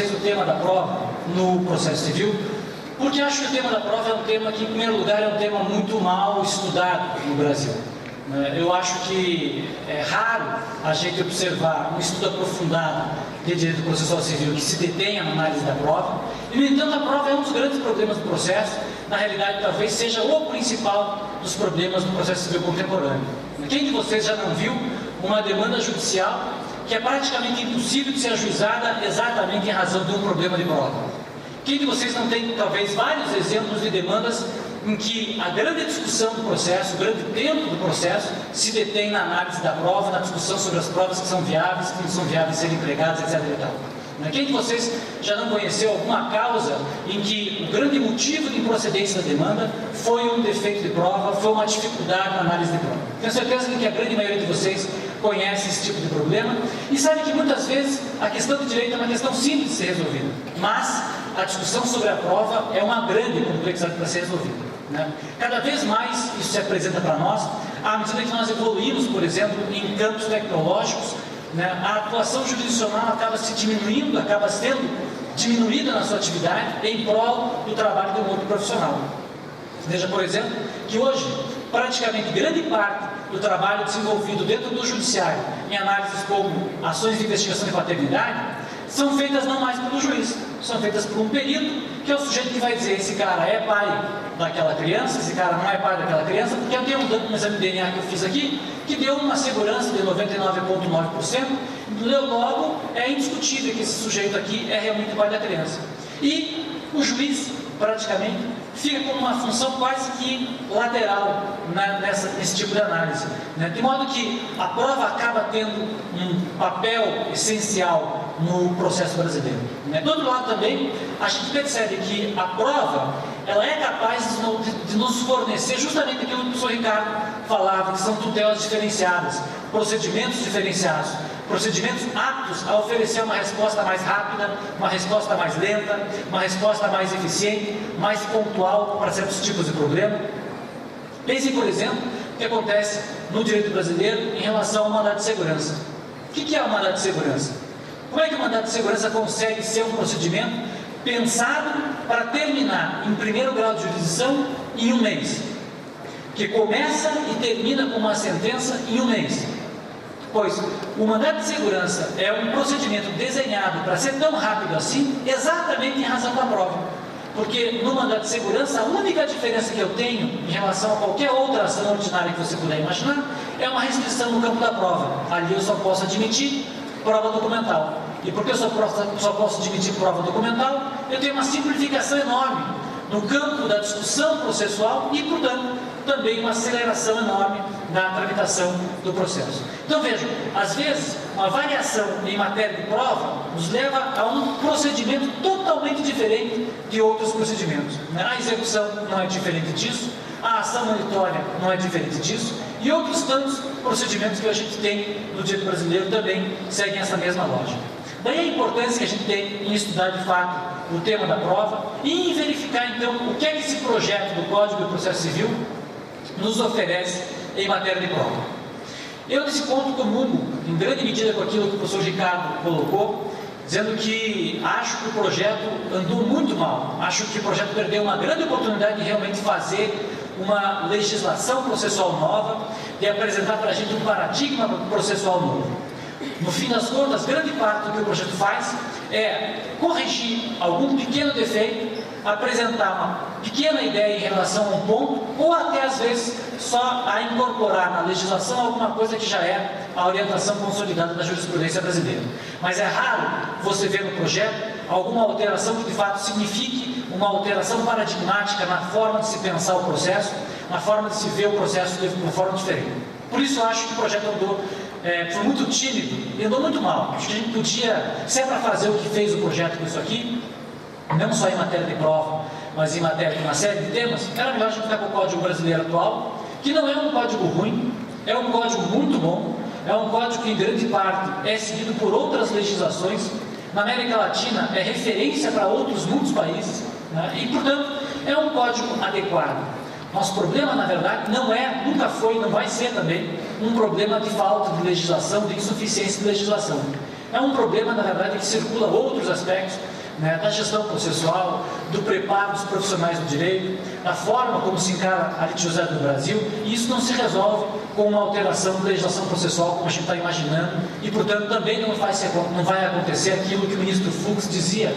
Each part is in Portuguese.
o tema da prova no processo civil, porque acho que o tema da prova é um tema que, em primeiro lugar, é um tema muito mal estudado no Brasil. Eu acho que é raro a gente observar um estudo aprofundado de direito processual civil que se detenha na análise da prova. E, no entanto, a prova é um dos grandes problemas do processo. Na realidade, talvez seja o principal dos problemas do processo civil contemporâneo. Quem de vocês já não viu uma demanda judicial que é praticamente impossível de ser ajuizada exatamente em razão de um problema de prova? Quem de vocês não tem, talvez, vários exemplos de demandas em que a grande discussão do processo, o grande tempo do processo, se detém na análise da prova, na discussão sobre as provas que são viáveis, que não são viáveis serem empregadas, etc. e tal? Quem de vocês já não conheceu alguma causa em que o grande motivo de improcedência da demanda foi um defeito de prova, foi uma dificuldade na análise de prova? Tenho certeza que a grande maioria de vocês conhece esse tipo de problema e sabe que muitas vezes a questão do direito é uma questão simples de ser resolvida, mas a discussão sobre a prova é uma grande complexidade para ser resolvida. Cada vez mais isso se apresenta para nós, à medida que nós evoluímos, por exemplo, em campos tecnológicos, a atuação jurisdicional acaba se diminuindo, acaba sendo diminuída na sua atividade em prol do trabalho de um outro profissional. Veja, por exemplo, que hoje, praticamente grande parte do trabalho desenvolvido dentro do judiciário, em análises como ações de investigação de paternidade, são feitas não mais pelo juiz, são feitas por um perito, que é o sujeito que vai dizer: esse cara é pai daquela criança, esse cara não é pai daquela criança, porque eu tenho um exame de DNA que eu fiz aqui, que deu uma segurança de 99,9%, logo é indiscutível que esse sujeito aqui é realmente pai da criança. E o juiz, praticamente, fica com uma função quase que lateral nesse tipo de análise, de modo que a prova acaba tendo um papel essencial no processo brasileiro. Do outro lado também, a gente percebe que a prova ela é capaz de nos fornecer justamente aquilo que o professor Ricardo falava, que são tutelas diferenciadas, procedimentos diferenciados, procedimentos aptos a oferecer uma resposta mais rápida, uma resposta mais lenta, uma resposta mais eficiente, mais pontual para certos tipos de problema. Pense, por exemplo, o que acontece no direito brasileiro em relação ao mandado de segurança. O que é o mandado de segurança? Como é que o mandado de segurança consegue ser um procedimento pensado para terminar em primeiro grau de jurisdição em um mês? Que começa e termina com uma sentença em um mês. Pois o mandado de segurança é um procedimento desenhado para ser tão rápido assim, exatamente em razão da prova. Porque no mandado de segurança, a única diferença que eu tenho em relação a qualquer outra ação ordinária que você puder imaginar, é uma restrição no campo da prova. Ali eu só posso admitir prova documental. E porque eu só posso admitir prova documental, eu tenho uma simplificação enorme no campo da discussão processual e, portanto, também uma aceleração enorme na tramitação do processo. Então vejam, às vezes uma variação em matéria de prova nos leva a um procedimento totalmente diferente de outros procedimentos. A execução não é diferente disso, a ação monitória não é diferente disso, e outros tantos procedimentos que a gente tem no direito brasileiro também seguem essa mesma lógica. Daí a importância que a gente tem em estudar de fato o tema da prova e em verificar então o que é que esse projeto do Código de Processo Civil nos oferece em matéria de prova. Eu, nesse ponto, comungo em grande medida com aquilo que o professor Ricardo colocou, dizendo que acho que o projeto andou muito mal, acho que o projeto perdeu uma grande oportunidade de realmente fazer uma legislação processual nova, de apresentar para a gente um paradigma processual novo. No fim das contas, grande parte do que o projeto faz é corrigir algum pequeno defeito, apresentar uma pequena ideia em relação a um ponto, ou até às vezes só a incorporar na legislação alguma coisa que já é a orientação consolidada da jurisprudência brasileira. Mas é raro você ver no projeto alguma alteração que de fato signifique uma alteração paradigmática na forma de se pensar o processo, na forma de se ver o processo de uma forma diferente. Por isso eu acho que o projeto andou foi muito tímido e andou muito mal. Acho que a gente podia, se é para fazer o que fez o projeto com isso aqui, não só em matéria de prova, mas em matéria de uma série de temas, era melhor a gente ficar com o Código Brasileiro atual, que não é um código ruim, é um código muito bom, é um código que em grande parte é seguido por outras legislações, na América Latina é referência para outros muitos países, e portanto é um código adequado. Nosso problema, na verdade, não é, nunca foi, não vai ser também, um problema de falta de legislação, de insuficiência de legislação. É um problema, na verdade, que circula outros aspectos né, da gestão processual, do preparo dos profissionais do direito, da forma como se encara a litigiosidade no Brasil, e isso não se resolve com uma alteração da legislação processual como a gente está imaginando, e portanto também não vai acontecer aquilo que o ministro Fux dizia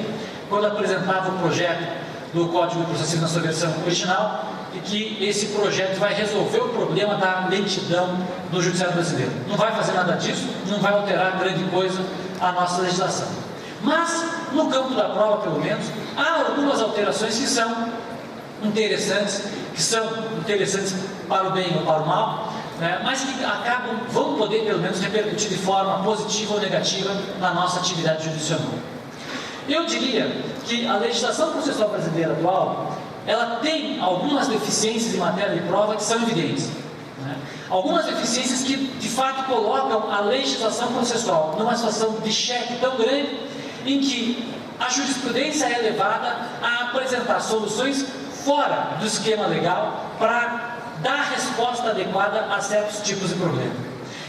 quando apresentava o projeto do Código de Processo Civil na sua versão original, e que esse projeto vai resolver o problema da lentidão do judiciário brasileiro. Não vai fazer nada disso, não vai alterar grande coisa a nossa legislação. Mas, no campo da prova, pelo menos, há algumas alterações que são interessantes para o bem ou para o mal, né, mas que vão poder, pelo menos, repercutir de forma positiva ou negativa na nossa atividade judicial. Eu diria que a legislação processual brasileira atual, ela tem algumas deficiências em matéria de prova que são evidentes, né? Algumas deficiências que, de fato, colocam a legislação processual numa situação de cheque tão grande, em que a jurisprudência é levada a apresentar soluções fora do esquema legal para dar resposta adequada a certos tipos de problemas.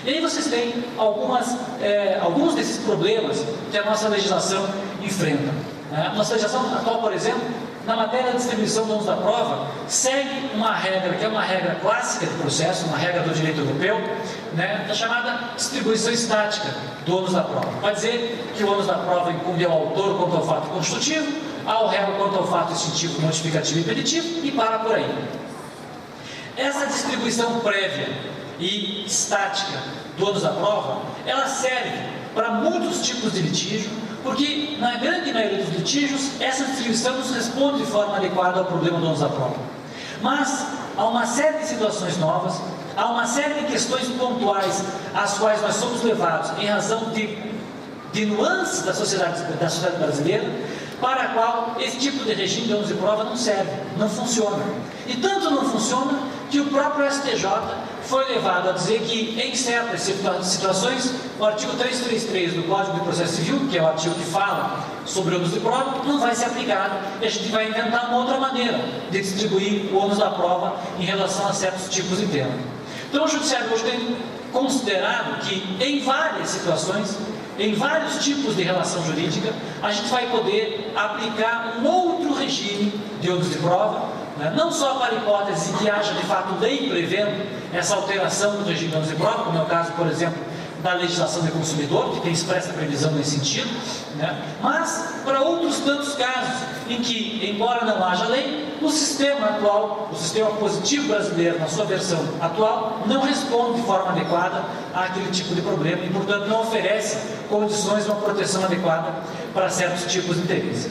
E aí vocês têm alguns desses problemas que a nossa legislação enfrenta. A nossa legislação atual, por exemplo, na matéria da distribuição do ônus da prova, segue uma regra que é uma regra clássica de processo, uma regra do direito europeu, né, da chamada distribuição estática do ônus da prova. Vai dizer que o ônus da prova incumbe ao autor quanto ao fato constitutivo, ao réu quanto ao fato instintivo, notificativo e impeditivo, e para por aí. Essa distribuição prévia e estática do ônus da prova, ela serve para muitos tipos de litígio, porque na grande maioria dos litígios, essa distribuição nos responde de forma adequada ao problema do ônus da prova. Mas há uma série de situações novas, há uma série de questões pontuais às quais nós somos levados em razão de nuances da sociedade brasileira, para a qual esse tipo de regime de ônus de prova não serve, não funciona. E tanto não funciona que o próprio STJ foi levado a dizer que, em certas situações, o artigo 333 do Código de Processo Civil, que é o artigo que fala sobre o ônus de prova, não vai ser aplicado, e a gente vai inventar uma outra maneira de distribuir o ônus da prova em relação a certos tipos de tema. Então, o Judiciário hoje tem considerado que, em várias situações, em vários tipos de relação jurídica, a gente vai poder aplicar um outro regime de ônus de prova, né? Não só para hipóteses em que haja de fato lei prevendo essa alteração do regime de ônus de prova, como é o caso, por exemplo, da legislação do consumidor, que tem expressa previsão nesse sentido, né? Mas para outros tantos casos em que, embora não haja lei, o sistema atual, o sistema positivo brasileiro, na sua versão atual, não responde de forma adequada àquele tipo de problema e, portanto, não oferece condições de uma proteção adequada para certos tipos de interesse.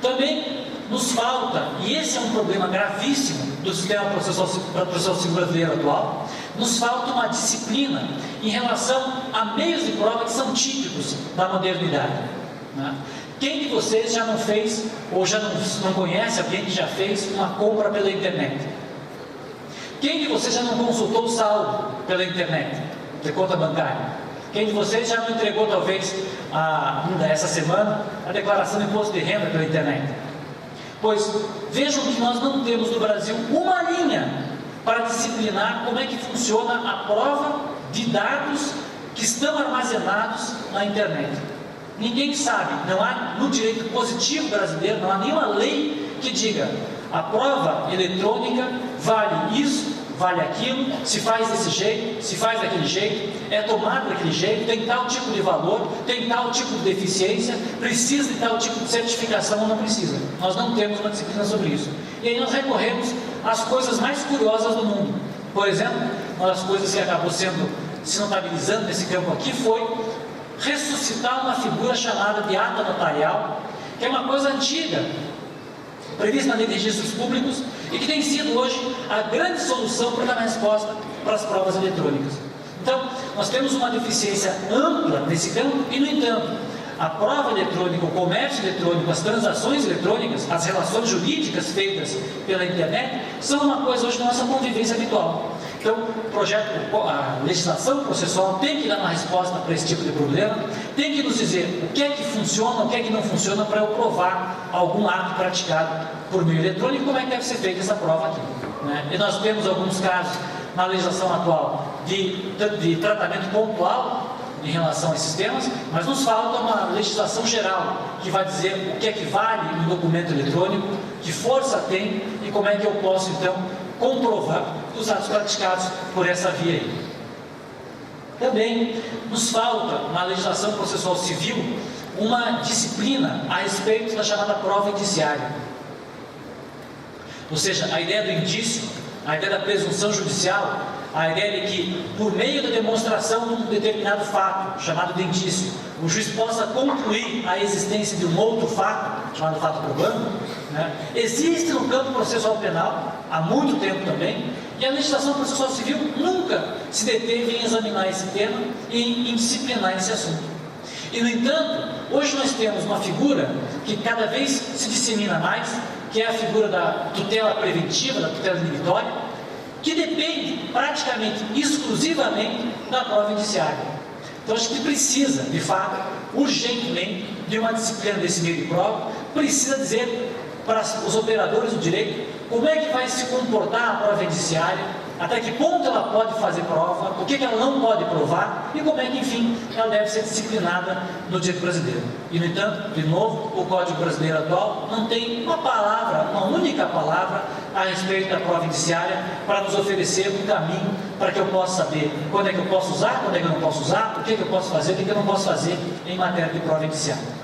Também nos falta, e esse é um problema gravíssimo do sistema processual civil brasileiro atual, nos falta uma disciplina em relação a meios de prova que são típicos da modernidade, né? Quem de vocês já não fez, ou já não conhece alguém que já fez uma compra pela internet? Quem de vocês já não consultou o saldo pela internet, de conta bancária? Quem de vocês já não entregou, talvez, essa semana, a declaração de imposto de renda pela internet? Pois vejam que nós não temos no Brasil uma linha para disciplinar como é que funciona a prova de dados que estão armazenados na internet. Ninguém sabe, não há no direito positivo brasileiro, não há nenhuma lei que diga a prova eletrônica vale isso, vale aquilo, se faz desse jeito, se faz daquele jeito, é tomado daquele jeito, tem tal tipo de valor, tem tal tipo de deficiência, precisa de tal tipo de certificação ou não precisa. Nós não temos uma disciplina sobre isso. E aí nós recorremos às coisas mais curiosas do mundo. Por exemplo, uma das coisas que acabou se notabilizando nesse campo aqui foi ressuscitar uma figura chamada de ata notarial, que é uma coisa antiga, prevista na Lei de Registros Públicos, e que tem sido hoje a grande solução para dar resposta para as provas eletrônicas. Então, nós temos uma deficiência ampla nesse campo e, no entanto, a prova eletrônica, o comércio eletrônico, as transações eletrônicas, as relações jurídicas feitas pela internet, são uma coisa hoje da nossa convivência habitual. Então, a legislação processual tem que dar uma resposta para esse tipo de problema, tem que nos dizer o que é que funciona, o que é que não funciona para eu provar algum ato praticado por meio eletrônico, como é que deve ser feita essa prova aqui, né? E nós temos alguns casos na legislação atual de tratamento pontual, em relação a esses temas, mas nos falta uma legislação geral que vai dizer o que é que vale um documento eletrônico, que força tem e como é que eu posso então comprovar os atos praticados por essa via aí. Também nos falta na legislação processual civil uma disciplina a respeito da chamada prova indiciária. Ou seja, a ideia do indício, a ideia da presunção judicial, a ideia de que, por meio da demonstração de um determinado fato, chamado de indício, o juiz possa concluir a existência de um outro fato, chamado fato probando, né? Existe no campo processual penal, há muito tempo também, e a legislação processual civil nunca se deteve em examinar esse tema e em disciplinar esse assunto. E, no entanto, hoje nós temos uma figura que cada vez se dissemina mais, que é a figura da tutela preventiva, da tutela inibitória, que depende praticamente exclusivamente da prova indiciária. Então acho que precisa, de fato, urgentemente, de uma disciplina desse meio de prova, precisa dizer para os operadores do direito como é que vai se comportar a prova indiciária, até que ponto ela pode fazer prova, o que ela não pode provar e como é que, enfim, ela deve ser disciplinada no direito brasileiro. E, no entanto, de novo, o Código Brasileiro atual não tem uma palavra, uma única palavra a respeito da prova indiciária para nos oferecer um caminho para que eu possa saber quando é que eu posso usar, quando é que eu não posso usar, o que eu posso fazer, o que eu não posso fazer em matéria de prova indiciária.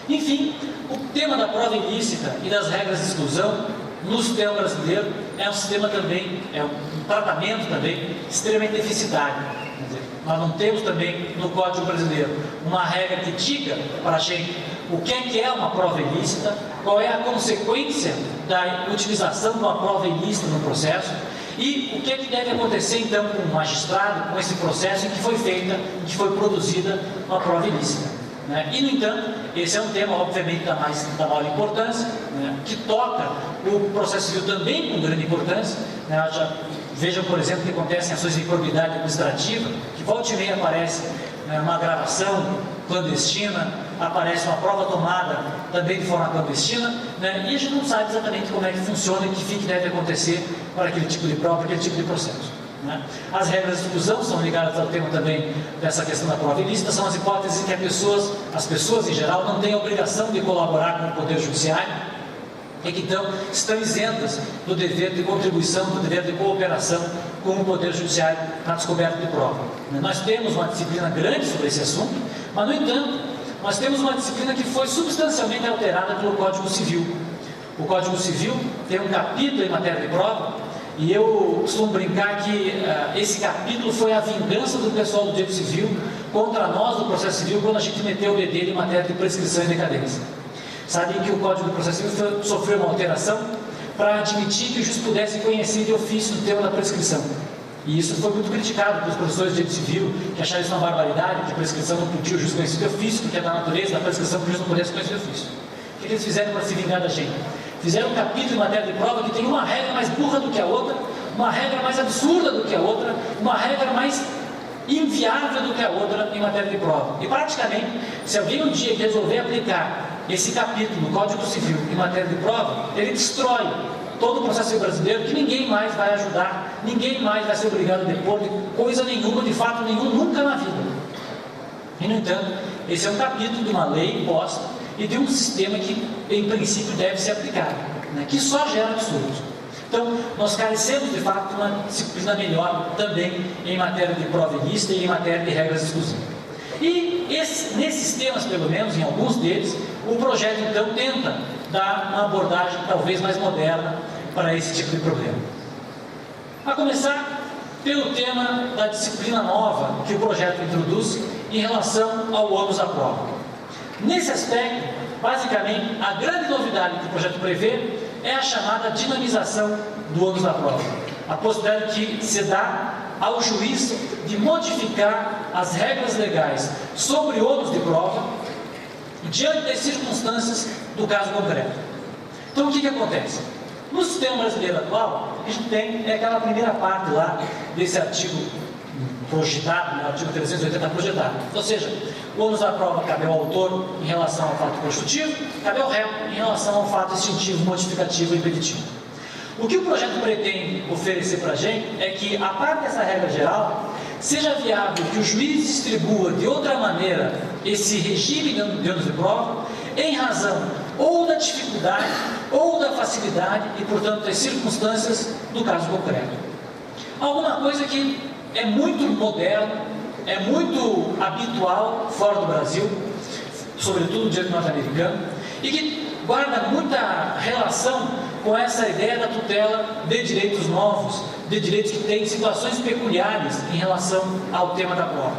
Enfim, o tema da prova ilícita e das regras de exclusão no sistema brasileiro é um sistema também, é um tratamento também extremamente deficitário. Quer dizer, nós não temos também no Código Brasileiro uma regra que diga para a gente o que é uma prova ilícita, qual é a consequência da utilização de uma prova ilícita no processo e o que deve acontecer então com o magistrado, com esse processo em que foi feita, em que foi produzida uma prova ilícita. Né? E, no entanto, esse é um tema, obviamente, da maior importância, né? Que toca o processo civil também com grande importância. Né? Vejam, por exemplo, que acontecem ações de improbidade administrativa, que volta e meia aparece, né, uma gravação clandestina, aparece uma prova tomada também de forma clandestina, né? E a gente não sabe exatamente como é que funciona e o que deve acontecer para aquele tipo de prova, para aquele tipo de processo. Né? As regras de exclusão são ligadas ao tema também dessa questão da prova ilícita, são as hipóteses em que as pessoas em geral não têm a obrigação de colaborar com o Poder Judiciário e que então estão isentas do dever de contribuição, do dever de cooperação com o Poder Judiciário na descoberta de prova. Nós temos uma disciplina grande sobre esse assunto, mas, no entanto, nós temos uma disciplina que foi substancialmente alterada pelo Código Civil. O Código Civil tem um capítulo em matéria de prova. E eu costumo brincar que esse capítulo foi a vingança do pessoal do direito civil contra nós do processo civil quando a gente meteu o bedelho em matéria de prescrição e decadência. Sabem que o Código do Processo Civil sofreu uma alteração para admitir que o juiz pudesse conhecer de ofício o tema da prescrição. E isso foi muito criticado pelos professores de direito civil, que acharam isso uma barbaridade, que a prescrição não podia o juiz conhecer de ofício, porque é da natureza da prescrição que o juiz não pudesse conhecer de ofício. O que eles fizeram para se vingar da gente? Fizeram um capítulo em matéria de prova que tem uma regra mais burra do que a outra, uma regra mais absurda do que a outra, uma regra mais inviável do que a outra em matéria de prova. E praticamente, se alguém um dia resolver aplicar esse capítulo no Código Civil em matéria de prova, ele destrói todo o processo brasileiro, que ninguém mais vai ajudar, ninguém mais vai ser obrigado a depor de coisa nenhuma, de fato nenhum, nunca na vida. E, no entanto, esse é um capítulo de uma lei imposta e de um sistema que, em princípio, deve ser aplicado, né, que só gera absurdos. Então, nós carecemos, de fato, de uma disciplina melhor também em matéria de prova ilícita e em matéria de regras exclusivas. E nesses temas, pelo menos, em alguns deles, o projeto, então, tenta dar uma abordagem talvez mais moderna para esse tipo de problema. A começar pelo tema da disciplina nova que o projeto introduz em relação ao ônus da prova. Nesse aspecto, basicamente, a grande novidade que o projeto prevê é a chamada dinamização do ônus da prova. A possibilidade que se dá ao juiz de modificar as regras legais sobre ônus de prova diante das circunstâncias do caso concreto. Então, o que acontece? No sistema brasileiro atual, a gente tem aquela primeira parte lá desse artigo projetado, né, artigo 380 projetado. Ou seja, o ônus da prova cabe ao autor em relação ao fato constitutivo, cabe ao réu em relação ao fato extintivo, modificativo e impeditivo. O que o projeto pretende oferecer para a gente é que, a parte dessa regra geral, seja viável que o juiz distribua de outra maneira esse regime de ônus de prova, em razão ou da dificuldade ou da facilidade e, portanto, das circunstâncias do caso concreto. Alguma coisa que é muito moderno, é muito habitual fora do Brasil, sobretudo no direito norte-americano, e que guarda muita relação com essa ideia da tutela de direitos novos, de direitos que têm situações peculiares em relação ao tema da prova.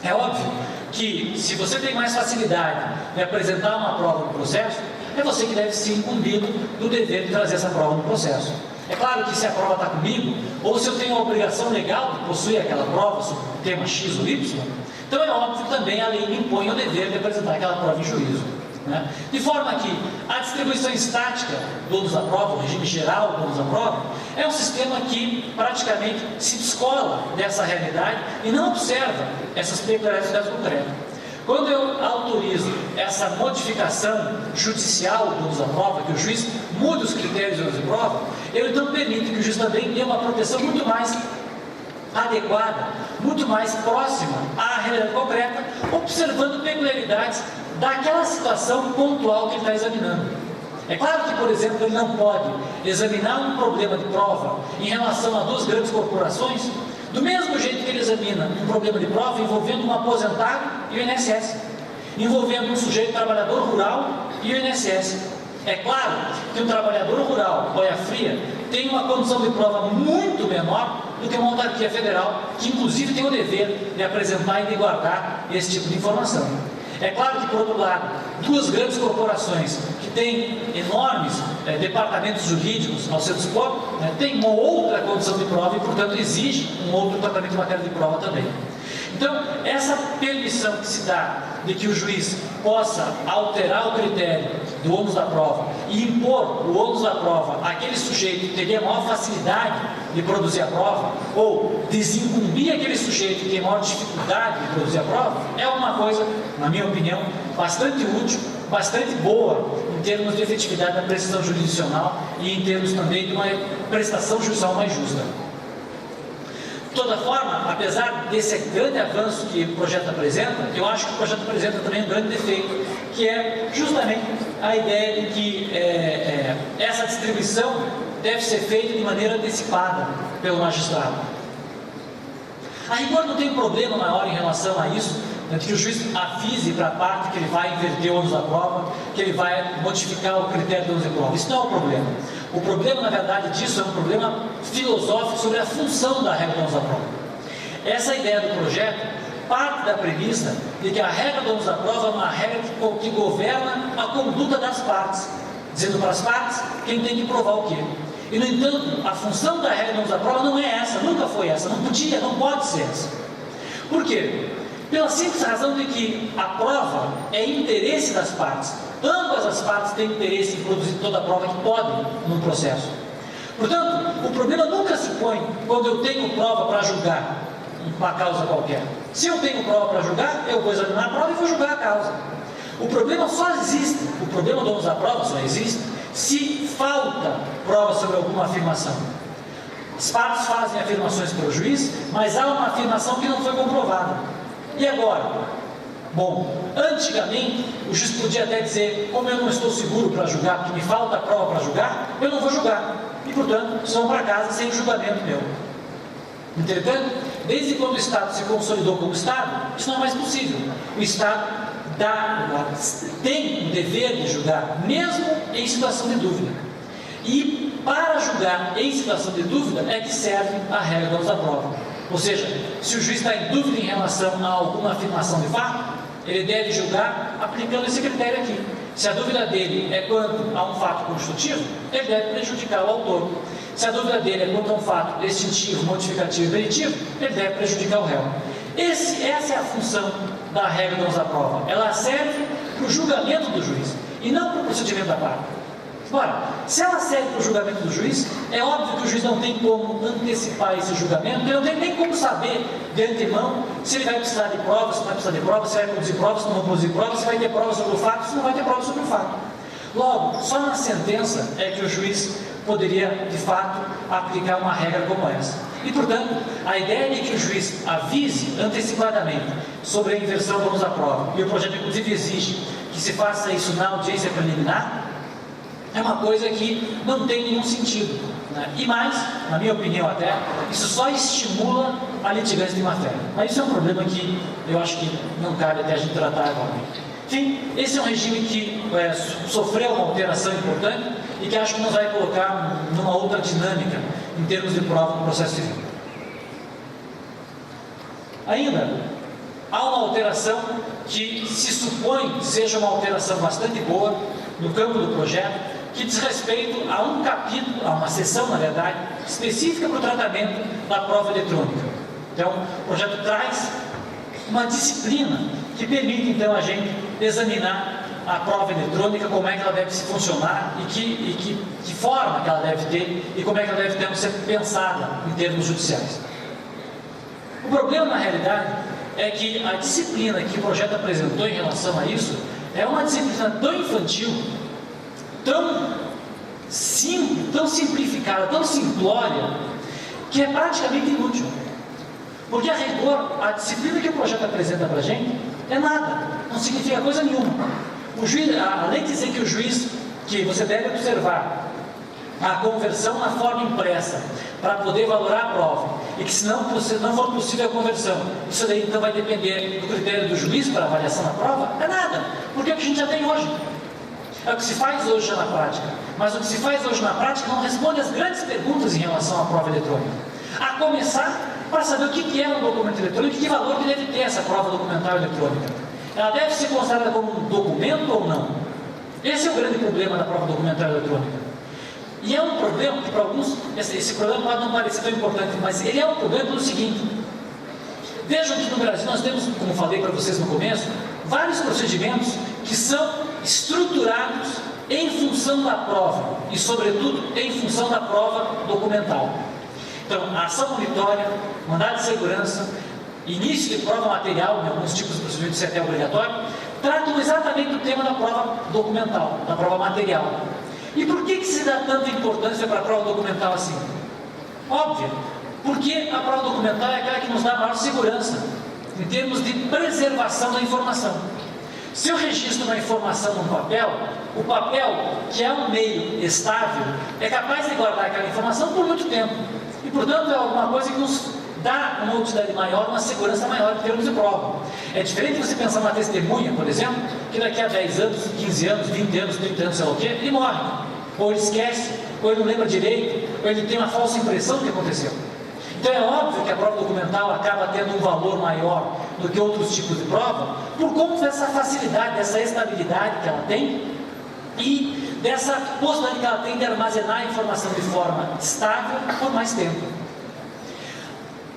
É óbvio que, se você tem mais facilidade de apresentar uma prova no processo, é você que deve ser incumbido do dever de trazer essa prova no processo. É claro que se a prova está comigo, ou se eu tenho a obrigação legal de possuir aquela prova sobre o tema X ou Y, então é óbvio que também a lei me impõe o dever de apresentar aquela prova em juízo. De forma que a distribuição estática do ônus da prova, o regime geral do ônus da prova, é um sistema que praticamente se descola dessa realidade e não observa essas peculiaridades concretas. Quando eu autorizo essa modificação judicial do ônus da prova, que o juiz muda os critérios do ônus de prova, eu então permito que o juiz também dê uma proteção muito mais adequada, muito mais próxima à realidade concreta, observando peculiaridades daquela situação pontual que ele está examinando. É claro que, por exemplo, ele não pode examinar um problema de prova em relação a duas grandes corporações, do mesmo jeito que ele examina um problema de prova envolvendo um aposentado e o INSS, envolvendo um sujeito trabalhador rural e o INSS. É claro que um trabalhador rural, boia fria, tem uma condição de prova muito menor do que uma autarquia federal, que inclusive tem o dever de apresentar e de guardar esse tipo de informação. É claro que, por outro lado, duas grandes corporações que têm enormes departamentos jurídicos ao seu dispor, têm uma outra condição de prova e, portanto, exige um outro tratamento em matéria de prova também. Então, essa permissão que se dá de que o juiz possa alterar o critério do ônus da prova e impor o ônus da prova àquele sujeito que teria maior facilidade de produzir a prova, ou desincumbir aquele sujeito que tem maior dificuldade de produzir a prova, é uma coisa, na minha opinião, bastante útil, bastante boa em termos de efetividade da prestação jurisdicional e em termos também de uma prestação judicial mais justa. De toda forma, apesar desse grande avanço que o projeto apresenta, eu acho que o projeto apresenta também um grande defeito, que é justamente a ideia de que essa distribuição deve ser feita de maneira antecipada pelo magistrado. A rigor não tem problema maior em relação a isso, de que o juiz avise para a parte que ele vai inverter o ônus da prova, que ele vai modificar o critério do ônus de prova. Isso não é um problema. O problema, na verdade, disso é um problema filosófico sobre a função da regra do ônus da prova. Essa ideia do projeto parte da premissa de que a regra do ônus da prova é uma regra que governa a conduta das partes, dizendo para as partes quem tem que provar o quê. E, no entanto, a função da regra do ônus da prova não é essa, nunca foi essa, não podia, não pode ser essa. Por quê? Pela simples razão de que a prova é interesse das partes. Ambas as partes têm interesse em produzir toda a prova que podem num processo. Portanto, o problema nunca se põe quando eu tenho prova para julgar uma causa qualquer. Se eu tenho prova para julgar, eu vou examinar a prova e vou julgar a causa. O problema só existe, o problema do ônus da prova só existe se falta prova sobre alguma afirmação. As partes fazem afirmações para o juiz, mas há uma afirmação que não foi comprovada. E agora? Bom, antigamente o juiz podia até dizer, como eu não estou seguro para julgar, porque me falta prova para julgar, eu não vou julgar. E, portanto, vocês vão para casa sem julgamento meu. Entretanto, desde quando o Estado se consolidou como Estado, isso não é mais possível. O Estado tem o dever de julgar, mesmo em situação de dúvida. E para julgar em situação de dúvida é que serve a regra do ônus da prova. Ou seja, se o juiz está em dúvida em relação a alguma afirmação de fato, ele deve julgar aplicando esse critério aqui. Se a dúvida dele é quanto a um fato constitutivo, ele deve prejudicar o autor. Se a dúvida dele é quanto a um fato extintivo, modificativo e peritivo, ele deve prejudicar o réu. Essa é a função da regra do ônus da prova. Ela serve para o julgamento do juiz e não para o procedimento da parte. Ora, se ela serve para o julgamento do juiz, é óbvio que o juiz não tem como antecipar esse julgamento, ele não tem nem como saber de antemão se ele vai precisar de provas, se não vai precisar de provas, se vai produzir provas, se não vai produzir provas, se vai ter provas sobre o fato, se não vai ter provas sobre o fato. Logo, só na sentença é que o juiz poderia, de fato, aplicar uma regra como essa. E, portanto, a ideia de que o juiz avise antecipadamente sobre a inversão vamos à prova, e o projeto inclusive exige que se faça isso na audiência preliminar, é uma coisa que não tem nenhum sentido, né? E mais, na minha opinião até, isso só estimula a litigância de má-fé. Mas isso é um problema que eu acho que não cabe até a gente tratar agora. Enfim, esse é um regime que sofreu uma alteração importante e que acho que nos vai colocar numa outra dinâmica em termos de prova no processo civil. Ainda, há uma alteração que se supõe seja uma alteração bastante boa no campo do projeto, que diz respeito a um capítulo, a uma seção, na verdade, específica para o tratamento da prova eletrônica. Então, o projeto traz uma disciplina que permite, então, a gente examinar a prova eletrônica, como é que ela deve se funcionar e que forma que ela deve ter e como é que ela deve ser pensada em termos judiciais. O problema, na realidade, é que a disciplina que o projeto apresentou em relação a isso é uma disciplina tão infantil, tão simples, tão simplificada, tão simplória, que é praticamente inútil. Porque, a rigor, a disciplina que o projeto apresenta para a gente é nada, não significa coisa nenhuma. O juiz, além de dizer que o juiz, que você deve observar a conversão na forma impressa, para poder valorar a prova, e que se não for possível a conversão, isso daí então vai depender do critério do juiz para avaliação da prova, é nada, porque é o que a gente já tem hoje. É o que se faz hoje já na prática, mas o que se faz hoje na prática não responde às grandes perguntas em relação à prova eletrônica. A começar para saber o que é um documento eletrônico e que valor que deve ter essa prova documental eletrônica. Ela deve ser considerada como um documento ou não? Esse é o grande problema da prova documental eletrônica. E é um problema que para alguns, esse problema pode não parecer tão importante, mas ele é um problema pelo seguinte: vejam que no Brasil nós temos, como falei para vocês no começo, vários procedimentos que são estruturados em função da prova e, sobretudo, em função da prova documental. Então, a ação monitória, mandado de segurança, início de prova material, em alguns tipos de procedimentos isso é até obrigatório, tratam exatamente do tema da prova documental, da prova material. E por que se dá tanta importância para a prova documental assim? Óbvio, porque a prova documental é aquela que nos dá maior segurança em termos de preservação da informação. Se eu registro uma informação no papel, o papel, que é um meio estável, é capaz de guardar aquela informação por muito tempo. E, portanto, é alguma coisa que nos dá uma utilidade maior, uma segurança maior em termos de prova. É diferente você pensar numa testemunha, por exemplo, que daqui a 10 anos, 15 anos, 20 anos, 30 anos, sei lá o quê, ele morre. Ou ele esquece, ou ele não lembra direito, ou ele tem uma falsa impressão do que aconteceu. Então é óbvio que a prova documental acaba tendo um valor maior do que outros tipos de prova, por conta dessa facilidade, dessa estabilidade que ela tem e dessa possibilidade que ela tem de armazenar a informação de forma estável por mais tempo.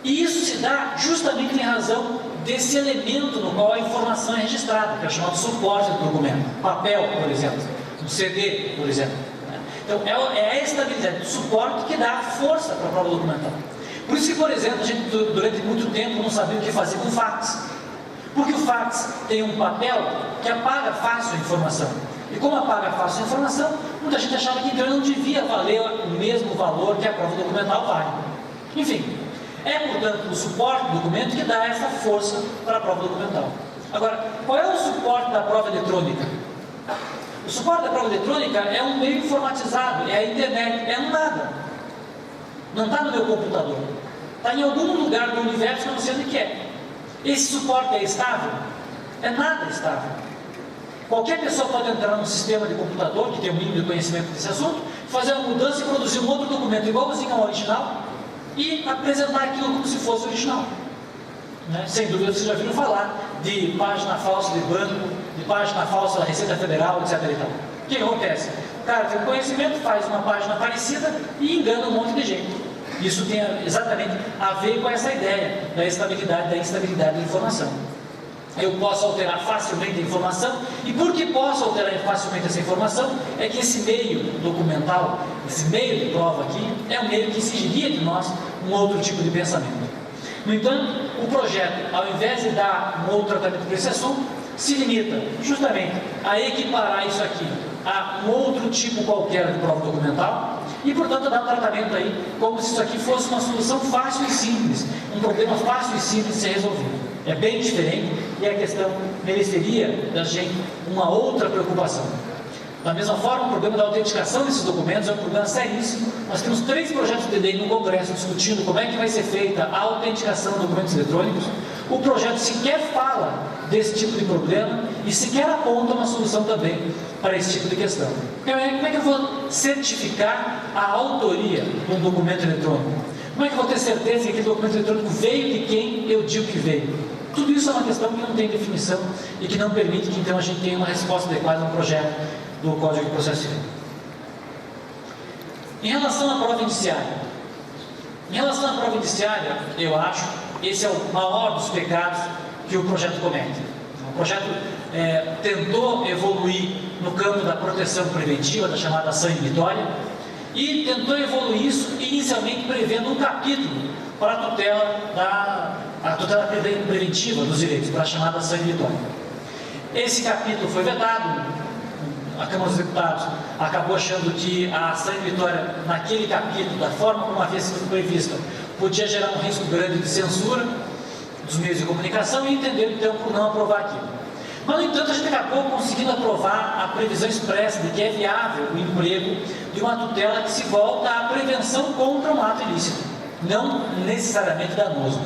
E isso se dá justamente em razão desse elemento no qual a informação é registrada, que é chamado suporte do documento. Papel, por exemplo, um CD, por exemplo. Então é a estabilidade do suporte que dá força para a prova documental. Por isso que, por exemplo, a gente durante muito tempo não sabia o que fazer com fax. Porque o fax tem um papel que apaga fácil a informação. E como apaga fácil a informação, muita gente achava que então não devia valer o mesmo valor que a prova documental vale. Enfim, é, portanto, o suporte do documento que dá essa força para a prova documental. Agora, qual é o suporte da prova eletrônica? O suporte da prova eletrônica é um meio informatizado, é a internet, é um nada. Não está no meu computador. Está em algum lugar do universo que eu não sei onde que é. Esse suporte é estável? É nada estável. Qualquer pessoa pode entrar num sistema de computador que tem um mínimo de conhecimento desse assunto, fazer uma mudança e produzir um outro documento igualzinho ao original e apresentar aquilo como se fosse original. Né? Sem dúvida vocês já viram falar de página falsa de banco, de página falsa da Receita Federal, etc. E tal. O que acontece? O cara tem conhecimento, faz uma página parecida e engana um monte de gente. Isso tem exatamente a ver com essa ideia da estabilidade, da instabilidade da informação. Eu posso alterar facilmente a informação, e porque posso alterar facilmente essa informação, é que esse meio documental, esse meio de prova aqui, é um meio que exigiria de nós um outro tipo de pensamento. No entanto, o projeto, ao invés de dar um outro tratamento para esse assunto, se limita justamente a equiparar isso aqui a um outro tipo qualquer de prova documental, e, portanto, dar um tratamento aí como se isso aqui fosse uma solução fácil e simples, um problema fácil e simples de ser resolvido. É bem diferente e a questão mereceria da gente uma outra preocupação. Da mesma forma, o problema da autenticação desses documentos é um problema seríssimo. Nós temos 3 projetos de lei no Congresso discutindo como é que vai ser feita a autenticação de documentos eletrônicos. O projeto sequer fala desse tipo de problema e sequer aponta uma solução também para esse tipo de questão. Como é que eu vou certificar a autoria de um documento eletrônico? Como é que eu vou ter certeza que aquele documento eletrônico veio de quem eu digo que veio? Tudo isso é uma questão que não tem definição e que não permite que então a gente tenha uma resposta adequada no projeto do Código de Processo Civil. Em relação à prova indiciária, eu acho esse é o maior dos pecados que o projeto comete. O projeto tentou evoluir no campo da proteção preventiva, da chamada ação inibitória, e tentou evoluir isso inicialmente prevendo um capítulo para a tutela preventiva dos direitos, para a chamada ação inibitória. Esse capítulo foi vetado. A Câmara dos Deputados acabou achando que a ação inibitória naquele capítulo, da forma como havia sido prevista, podia gerar um risco grande de censura dos meios de comunicação e entenderam então por não aprovar aquilo. Mas, no entanto, a gente acabou conseguindo aprovar a previsão expressa de que é viável o emprego de uma tutela que se volta à prevenção contra um ato ilícito, não necessariamente danoso,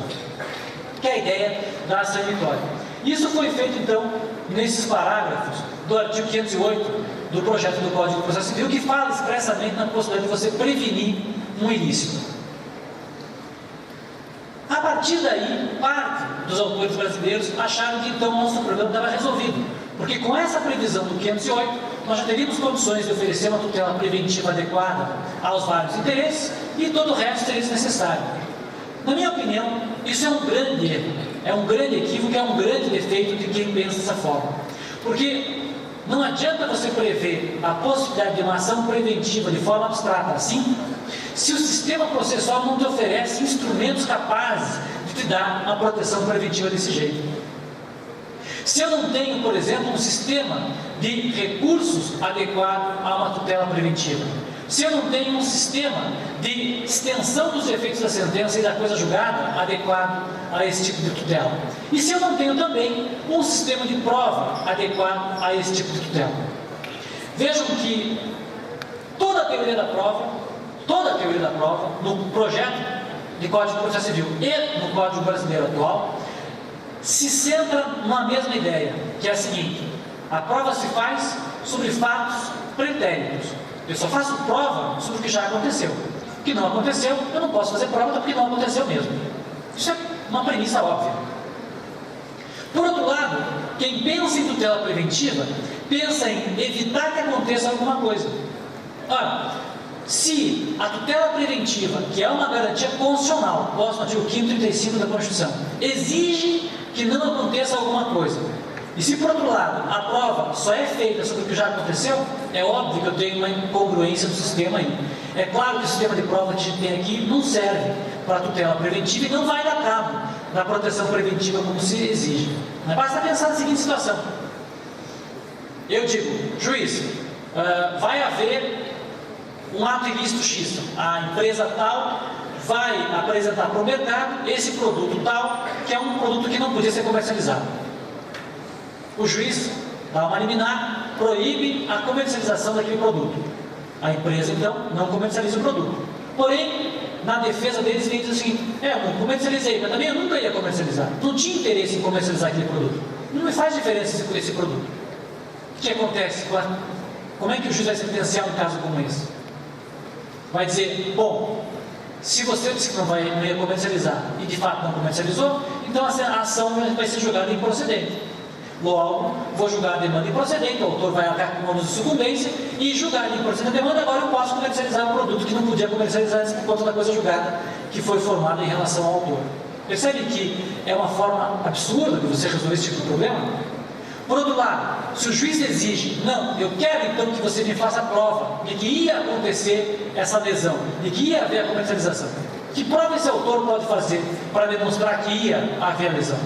que é a ideia da ação inibitória. Isso foi feito, então, nesses parágrafos do artigo 508 do projeto do Código de Processo Civil, que fala expressamente na possibilidade de você prevenir um ilícito. A partir daí, parte dos autores brasileiros acharam que então o nosso problema estava resolvido, porque com essa previsão do 508, nós já teríamos condições de oferecer uma tutela preventiva adequada aos vários interesses e todo o resto seria desnecessário. Na minha opinião, isso é um grande erro, é um grande equívoco, é um grande defeito de quem pensa dessa forma. Porque não adianta você prever a possibilidade de uma ação preventiva de forma abstrata assim, se o sistema processual não te oferece instrumentos capazes de te dar uma proteção preventiva desse jeito. Se eu não tenho, por exemplo, um sistema de recursos adequado a uma tutela preventiva, se eu não tenho um sistema de extensão dos efeitos da sentença e da coisa julgada adequado a esse tipo de tutela, e se eu não tenho também um sistema de prova adequado a esse tipo de tutela. Vejam que toda a teoria da prova, no projeto de Código de Processo Civil e no Código Brasileiro atual, se centra numa mesma ideia, que é a seguinte: a prova se faz sobre fatos pretéritos. Eu só faço prova sobre o que já aconteceu. O que não aconteceu, eu não posso fazer prova porque não aconteceu mesmo. Isso é uma premissa óbvia. Por outro lado, quem pensa em tutela preventiva, pensa em evitar que aconteça alguma coisa. Ora, se a tutela preventiva, que é uma garantia constitucional, posto no artigo 5º e 35 da Constituição, exige que não aconteça alguma coisa, e se, por outro lado, a prova só é feita sobre o que já aconteceu, é óbvio que eu tenho uma incongruência do sistema aí. É claro que o sistema de prova que a gente tem aqui não serve para a tutela preventiva e não vai dar cabo da proteção preventiva como se exige. Mas basta pensar na seguinte situação. Eu digo, juiz, vai haver um ato ilícito X. A empresa tal vai apresentar para o mercado esse produto tal, que é um produto que não podia ser comercializado. O juiz dá uma liminar, proíbe a comercialização daquele produto. A empresa, então, não comercializa o produto. Porém, na defesa deles, vem dizer o seguinte: eu não comercializei, mas também eu nunca ia comercializar. Não tinha interesse em comercializar aquele produto. Não me faz diferença esse produto. O que acontece? Como é que o juiz vai sentenciar um caso como esse? Vai dizer, bom, se você disse que não ia comercializar e de fato não comercializou, então a ação vai ser julgada improcedente. Logo, vou julgar a demanda improcedente, o autor vai arcar com ônus de sucumbência e julgar a improcedente a demanda, agora eu posso comercializar um produto que não podia comercializar por conta da coisa julgada que foi formada em relação ao autor. Percebe que é uma forma absurda de você resolver esse tipo de problema? Por outro lado, se o juiz exige, não, eu quero então que você me faça a prova de que ia acontecer essa lesão, de que ia haver a comercialização. Que prova esse autor pode fazer para demonstrar que ia haver a lesão?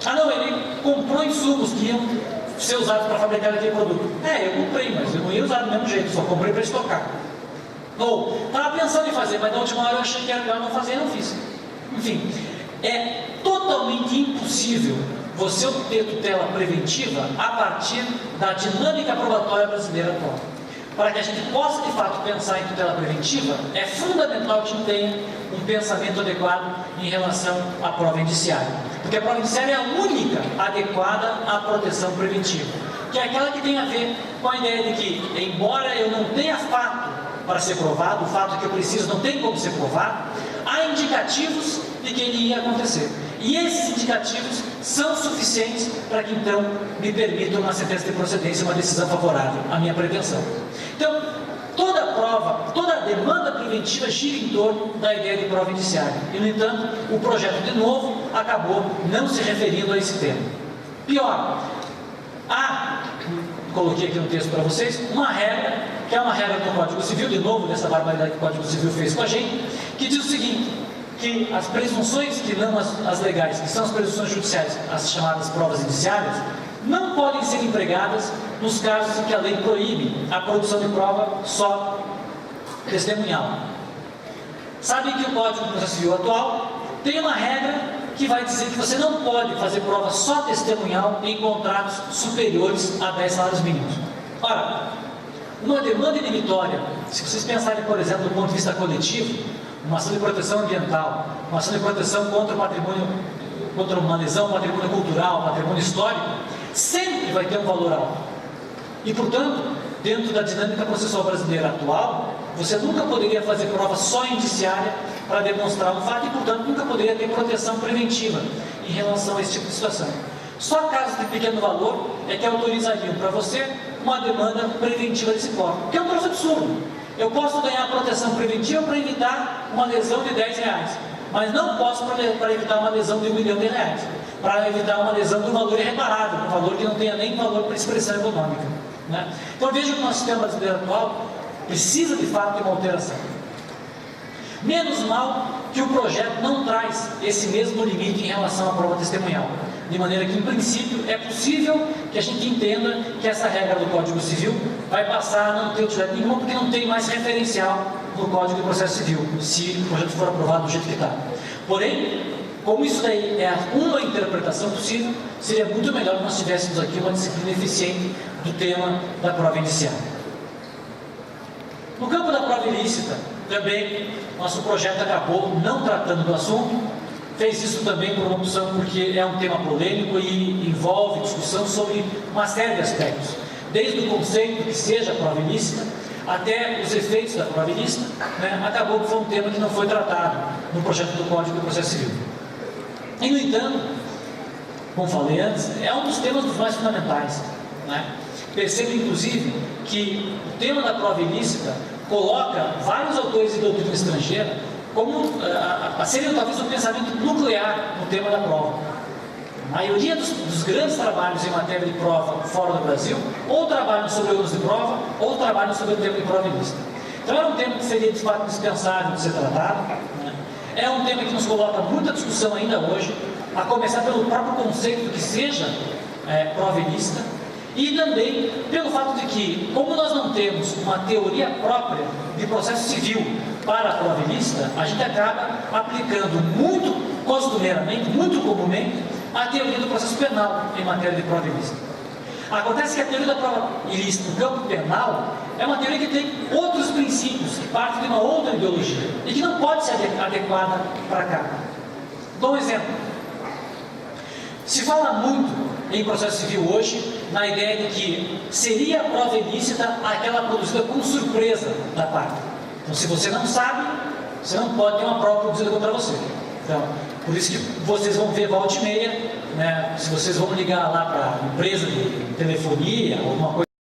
Ah não, ele comprou insumos que iam ser usados para fabricar aquele produto. Eu comprei, mas eu não ia usar do mesmo jeito, só comprei para estocar. Ou, estava pensando em fazer, mas na última hora eu achei que era melhor não fazer e não fiz. Enfim, é totalmente impossível você obter tutela preventiva a partir da dinâmica probatória brasileira atual. Para que a gente possa, de fato, pensar em tutela preventiva, é fundamental que a gente tenha um pensamento adequado em relação à prova indiciária. Porque a prova indiciária é a única adequada à proteção preventiva, que é aquela que tem a ver com a ideia de que, embora eu não tenha fato para ser provado, o fato que eu preciso não tem como ser provado, há indicativos de que ele ia acontecer. E esses indicativos são suficientes para que, então, me permitam uma sentença de procedência, uma decisão favorável à minha pretensão. Então, toda prova, toda demanda preventiva gira em torno da ideia de prova indiciária. E, no entanto, o projeto, de novo, acabou não se referindo a esse tema. Pior, coloquei aqui no texto para vocês, uma regra, que é uma regra do Código Civil, de novo, dessa barbaridade que o Código Civil fez com a gente, que diz o seguinte, que as presunções, que não as legais, que são as presunções judiciais, as chamadas provas indiciárias, não podem ser empregadas nos casos em que a lei proíbe a produção de prova só testemunhal. Sabem que o Código de Processo Civil atual tem uma regra que vai dizer que você não pode fazer prova só testemunhal em contratos superiores a 10 salários mínimos. Ora, uma demanda inibitória, se vocês pensarem, por exemplo, do ponto de vista coletivo, uma ação de proteção ambiental, uma ação de proteção contra o patrimônio, contra uma lesão ao patrimônio cultural, patrimônio histórico, sempre vai ter um valor alto. E, portanto, dentro da dinâmica processual brasileira atual, você nunca poderia fazer prova só indiciária para demonstrar um fato e, portanto, nunca poderia ter proteção preventiva em relação a esse tipo de situação. Só casos de pequeno valor é que autorizariam para você uma demanda preventiva desse porte, que é um troço absurdo. Eu posso ganhar proteção preventiva para evitar uma lesão de R$10, mas não posso para evitar uma lesão de R$1 milhão, para evitar uma lesão de um valor irreparável, um valor que não tenha nem valor para expressão econômica. Né? Então veja que o nosso sistema brasileiro atual precisa de fato de uma alteração. Menos mal que o projeto não traz esse mesmo limite em relação à prova testemunhal. De maneira que, em princípio, é possível que a gente entenda que essa regra do Código Civil vai passar a não ter utilidade nenhuma, porque não tem mais referencial no Código de Processo Civil, se o projeto for aprovado do jeito que está. Porém, como isso daí é uma interpretação possível, seria muito melhor que nós tivéssemos aqui uma disciplina eficiente do tema da prova inicial. No campo da prova ilícita, também, nosso projeto acabou não tratando do assunto. Fez isso também por uma opção, porque é um tema polêmico e envolve discussão sobre uma série de aspectos. Desde o conceito que seja prova ilícita, até os efeitos da prova ilícita, né? Acabou que foi um tema que não foi tratado no projeto do Código de Processo Civil. E, no entanto, como falei antes, é um dos temas dos mais fundamentais. Né? Percebo, inclusive, que o tema da prova ilícita coloca vários autores de doutrina estrangeira como seria talvez um pensamento nuclear no tema da prova. A maioria dos grandes trabalhos em matéria de prova fora do Brasil, ou trabalham sobre o uso de prova, ou trabalham sobre o tema de prova ilícita. Então era um tema que seria de fato dispensável de ser tratado. Né? É um tema que nos coloca muita discussão ainda hoje, a começar pelo próprio conceito que seja prova ilícita, e também pelo fato de que, como nós não temos uma teoria própria de processo civil para a prova ilícita, a gente acaba aplicando muito costumeiramente, muito comumente, a teoria do processo penal em matéria de prova ilícita. Acontece que a teoria da prova ilícita no campo penal é uma teoria que tem outros princípios, que partem de uma outra ideologia, e que não pode ser adequada para cá. Dou um exemplo. Se fala muito em processo civil hoje na ideia de que seria a prova ilícita aquela produzida com surpresa da parte. Então, se você não sabe, você não pode ter uma prova produzida contra você. Então, por isso que vocês vão ver volta e meia, né, se vocês vão ligar lá para a empresa de telefonia ou alguma coisa,